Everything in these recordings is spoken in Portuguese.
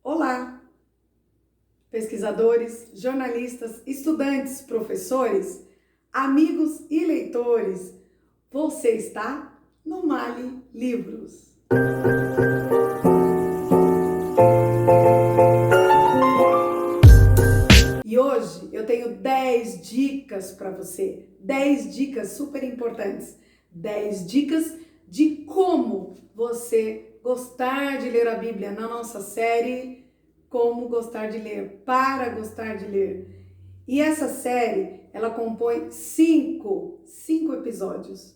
Olá, pesquisadores, jornalistas, estudantes, professores, amigos e leitores. Você está no Mali Livros. E hoje eu tenho 10 dicas para você, 10 dicas super importantes, 10 dicas de como você gostar de ler a Bíblia na nossa série Como Gostar de Ler, para gostar de ler. E essa série, ela compõe cinco episódios.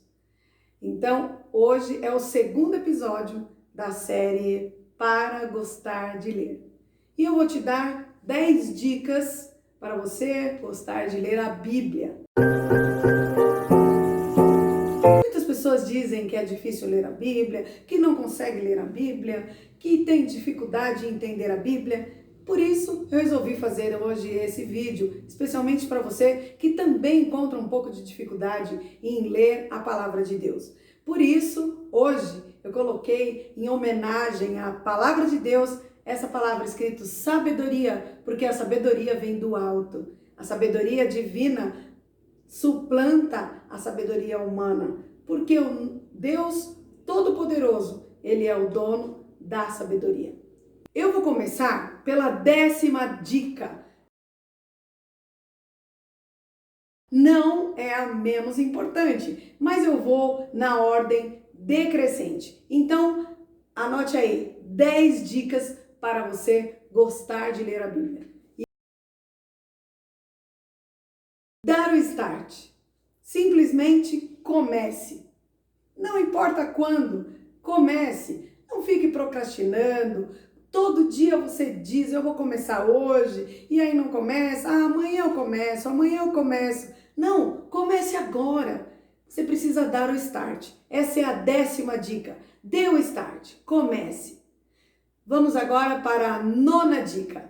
Então, hoje é o segundo episódio da série Para Gostar de Ler. E eu vou te dar 10 dicas para você gostar de ler a Bíblia. Muitas pessoas dizem que é difícil ler a Bíblia, que não consegue ler a Bíblia, que tem dificuldade em entender a Bíblia. Por isso, eu resolvi fazer hoje esse vídeo, especialmente para você que também encontra um pouco de dificuldade em ler a Palavra de Deus. Por isso, hoje eu coloquei em homenagem à Palavra de Deus essa palavra escrito sabedoria, porque a sabedoria vem do alto. A sabedoria divina suplanta a sabedoria humana, porque o Deus Todo-Poderoso, Ele é o dono da sabedoria. Eu vou começar pela 10ª dica. Não é a menos importante, mas eu vou na ordem decrescente. Então, anote aí, 10 dicas para você gostar de ler a Bíblia. Dar o start. Simplesmente comece. Não importa quando, comece. Não fique procrastinando. Todo dia você diz, eu vou começar hoje, e aí não começa. Ah, amanhã eu começo, amanhã eu começo. Não, comece agora. Você precisa dar o start. Essa é a 10ª dica. Dê o start, comece. Vamos agora para a 9ª dica.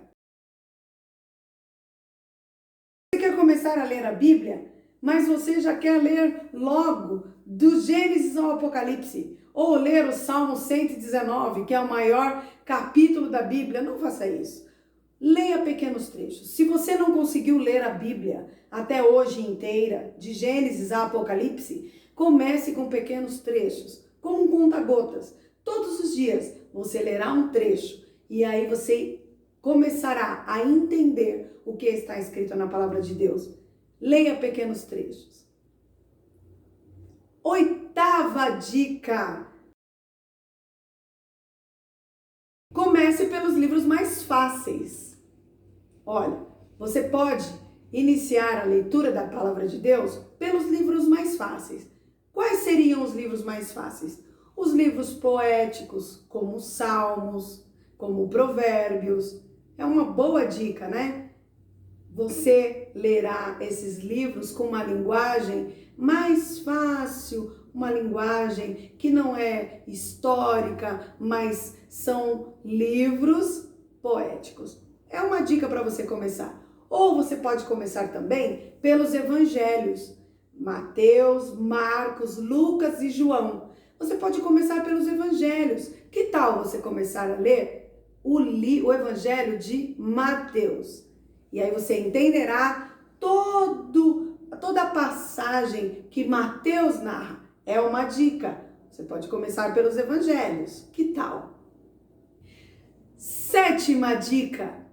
Você quer começar a ler a Bíblia, mas você já quer ler logo do Gênesis ao Apocalipse, ou ler o Salmo 119, que é o maior capítulo da Bíblia. Não faça isso. Leia pequenos trechos. Se você não conseguiu ler a Bíblia até hoje inteira, de Gênesis a Apocalipse, comece com pequenos trechos, como um conta-gotas. Todos os dias você lerá um trecho e aí você começará a entender o que está escrito na palavra de Deus. Leia pequenos trechos. 8ª dica. Comece pelos livros mais fáceis. Olha, você pode iniciar a leitura da palavra de Deus pelos livros mais fáceis. Quais seriam os livros mais fáceis? Os livros poéticos, como os Salmos, como Provérbios. É uma boa dica, né? Você lerá esses livros com uma linguagem mais fácil, uma linguagem que não é histórica, mas são livros poéticos. É uma dica para você começar. Ou você pode começar também pelos evangelhos, Mateus, Marcos, Lucas e João. Você pode começar pelos evangelhos. Que tal você começar a ler o evangelho de Mateus? E aí você entenderá toda a passagem que Mateus narra. É uma dica. Você pode começar pelos evangelhos. Que tal? 7ª dica.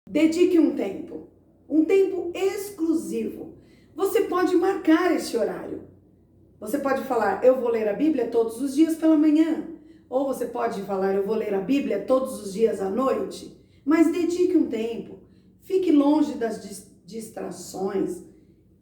Dedique um tempo exclusivo. Você pode marcar esse horário. Você pode falar, eu vou ler a Bíblia todos os dias pela manhã. Ou você pode falar, eu vou ler a Bíblia todos os dias à noite. Mas dedique um tempo. Fique longe das distrações.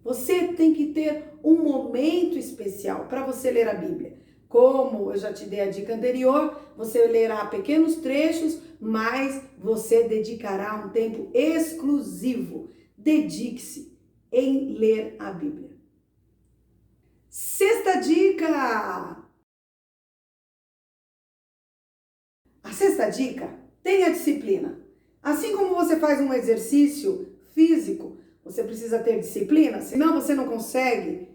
Você tem que ter um momento especial para você ler a Bíblia. Como eu já te dei a dica anterior, você lerá pequenos trechos, mas você dedicará um tempo exclusivo. Dedique-se em ler a Bíblia. 6ª dica. A 6ª dica, tenha disciplina. Assim como você faz um exercício físico, você precisa ter disciplina, senão você não consegue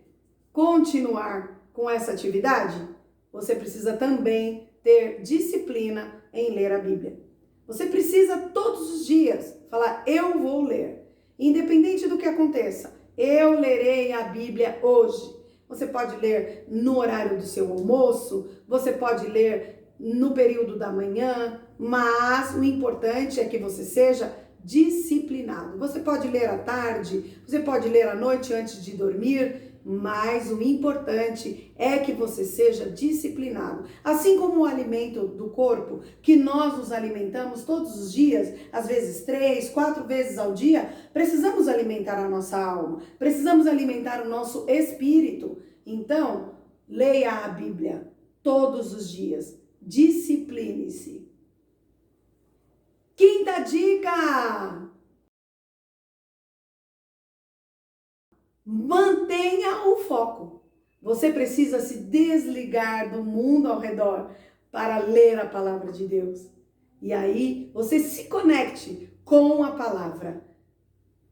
continuar com essa atividade. Você precisa também ter disciplina em ler a Bíblia. Você precisa todos os dias falar, eu vou ler. Independente do que aconteça, eu lerei a Bíblia hoje. Você pode ler no horário do seu almoço, você pode ler no período da manhã, mas o importante é que você seja disciplinado. Você pode ler à tarde, você pode ler à noite antes de dormir, mas o importante é que você seja disciplinado. Assim como o alimento do corpo, que nós nos alimentamos todos os dias, às vezes 3, 4 vezes ao dia, precisamos alimentar a nossa alma, precisamos alimentar o nosso espírito. Então, leia a Bíblia todos os dias, discipline-se. Quinta dica: mantenha o foco. Você precisa se desligar do mundo ao redor para ler a palavra de Deus. E aí você se conecte com a palavra.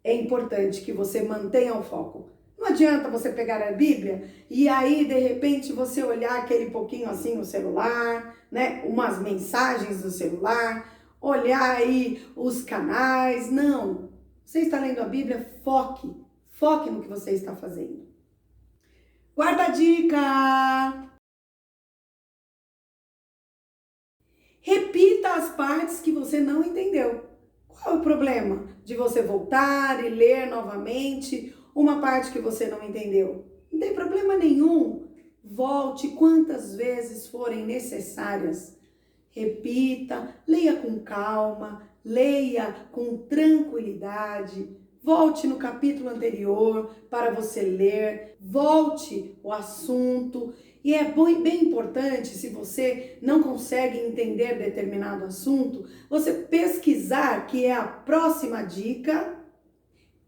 É importante que você mantenha o foco. Não adianta você pegar a Bíblia e aí de repente você olhar aquele pouquinho assim no celular, né? Umas mensagens no celular, olhar aí os canais. Não. Você está lendo a Bíblia, foque. Foque no que você está fazendo. Quarta dica: repita as partes que você não entendeu. Qual é o problema de você voltar e ler novamente uma parte que você não entendeu? Não tem problema nenhum. Volte quantas vezes forem necessárias. Repita, leia com calma, leia com tranquilidade. Volte no capítulo anterior para você ler, volte o assunto. E é bem importante, se você não consegue entender determinado assunto, você pesquisar, que é a próxima dica.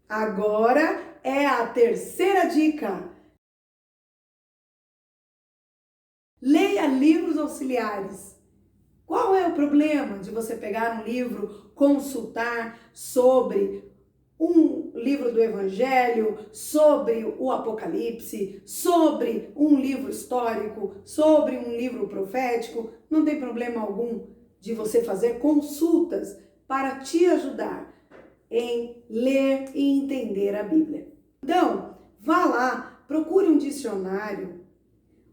Agora é a terceira dica. Leia livros auxiliares. Qual é o problema de você pegar um livro, consultar sobre um livro do Evangelho, sobre o Apocalipse, sobre um livro histórico, sobre um livro profético? Não tem problema algum de você fazer consultas para te ajudar em ler e entender a Bíblia. Então, vá lá, procure um dicionário,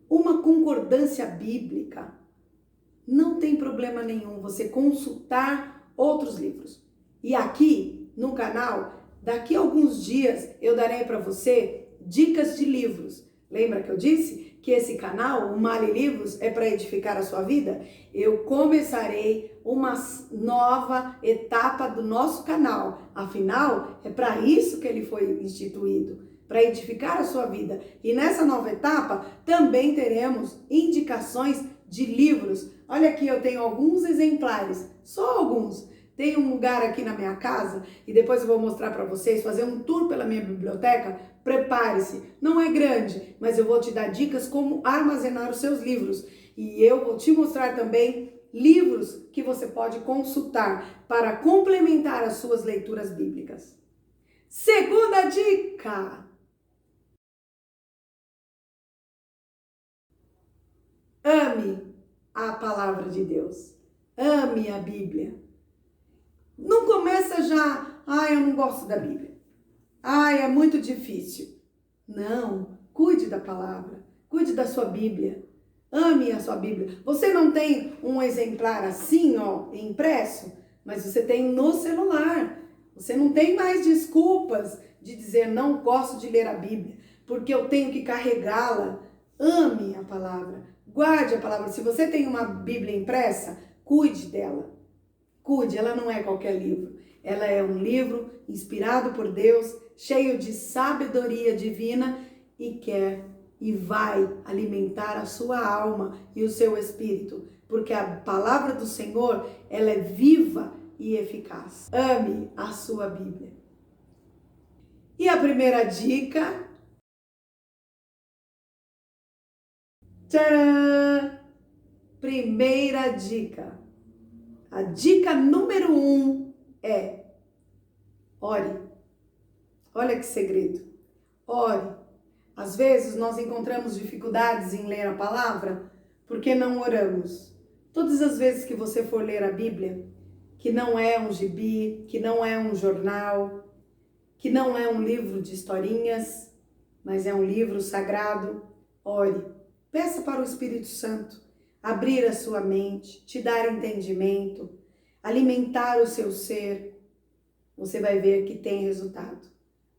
uma concordância bíblica. Não tem problema nenhum você consultar outros livros. E aqui no canal, daqui a alguns dias, eu darei para você dicas de livros. Lembra que eu disse que esse canal, o Mali Livros, é para edificar a sua vida? Eu começarei uma nova etapa do nosso canal. Afinal, é para isso que ele foi instituído, para edificar a sua vida. E nessa nova etapa, também teremos indicações de livros. Olha aqui, eu tenho alguns exemplares, só alguns. Tem um lugar aqui na minha casa, e depois eu vou mostrar para vocês, fazer um tour pela minha biblioteca. Prepare-se, não é grande, mas eu vou te dar dicas como armazenar os seus livros. E eu vou te mostrar também livros que você pode consultar para complementar as suas leituras bíblicas. Segunda dica: ame a palavra de Deus. Ame a Bíblia. Não começa já, eu não gosto da Bíblia. É muito difícil. Não, cuide da palavra, cuide da sua Bíblia. Ame a sua Bíblia. Você não tem um exemplar assim, impresso, mas você tem no celular. Você não tem mais desculpas de dizer não gosto de ler a Bíblia, porque eu tenho que carregá-la. Ame a palavra, guarde a palavra. Se você tem uma Bíblia impressa, cuide dela. Cuide, ela não é qualquer livro. Ela é um livro inspirado por Deus, cheio de sabedoria divina e quer e vai alimentar a sua alma e o seu espírito, porque a palavra do Senhor, ela é viva e eficaz. Ame a sua Bíblia. E a primeira dica, tcharam! Primeira dica. A dica número 1 é: ore. Olha que segredo. Ore. Às vezes nós encontramos dificuldades em ler a palavra porque não oramos. Todas as vezes que você for ler a Bíblia, que não é um gibi, que não é um jornal, que não é um livro de historinhas, mas é um livro sagrado, ore. Peça para o Espírito Santo abrir a sua mente, te dar entendimento, alimentar o seu ser. Você vai ver que tem resultado.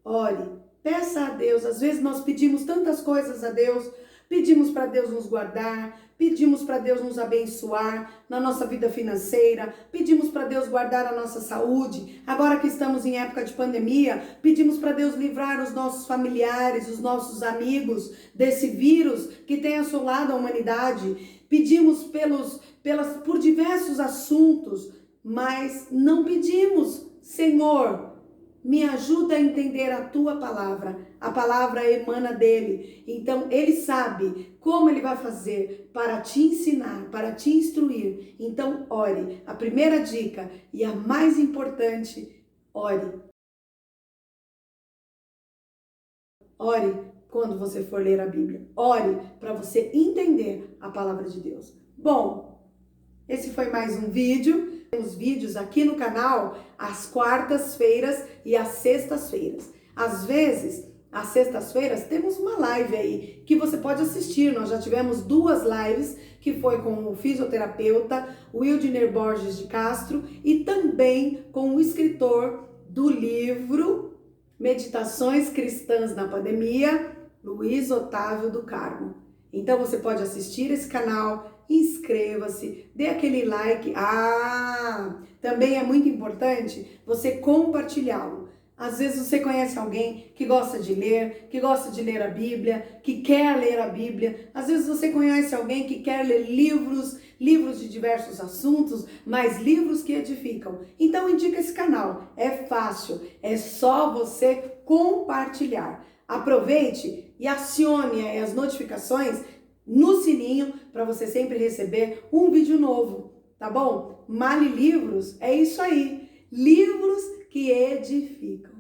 Ore, peça a Deus. Às vezes nós pedimos tantas coisas a Deus, pedimos para Deus nos guardar, pedimos para Deus nos abençoar na nossa vida financeira, pedimos para Deus guardar a nossa saúde. Agora que estamos em época de pandemia, pedimos para Deus livrar os nossos familiares, os nossos amigos desse vírus que tem assolado a humanidade. Pedimos por diversos assuntos, mas não pedimos, Senhor, me ajuda a entender a tua palavra. A palavra emana dele. Então, ele sabe como ele vai fazer para te ensinar, para te instruir. Então, ore. A primeira dica e a mais importante, ore. Ore quando você for ler a Bíblia. Ore para você entender a palavra de Deus. Bom, esse foi mais um vídeo. Temos vídeos aqui no canal às quartas-feiras e às sextas-feiras. Às vezes, às sextas-feiras, temos uma live aí que você pode assistir. Nós já tivemos 2 lives, que foi com o fisioterapeuta Wildner Borges de Castro e também com o escritor do livro Meditações Cristãs na Pandemia, Luiz Otávio do Carmo. Então você pode assistir esse canal, inscreva-se, dê aquele like. Também é muito importante você compartilhá-lo. Às vezes você conhece alguém que gosta de ler a Bíblia, que quer ler a Bíblia. Às vezes você conhece alguém que quer ler livros de diversos assuntos, mas livros que edificam. Então indica esse canal, é fácil, é só você compartilhar. Aproveite e acione as notificações no sininho para você sempre receber um vídeo novo, tá bom? Mali Livros é isso aí, livros que edificam.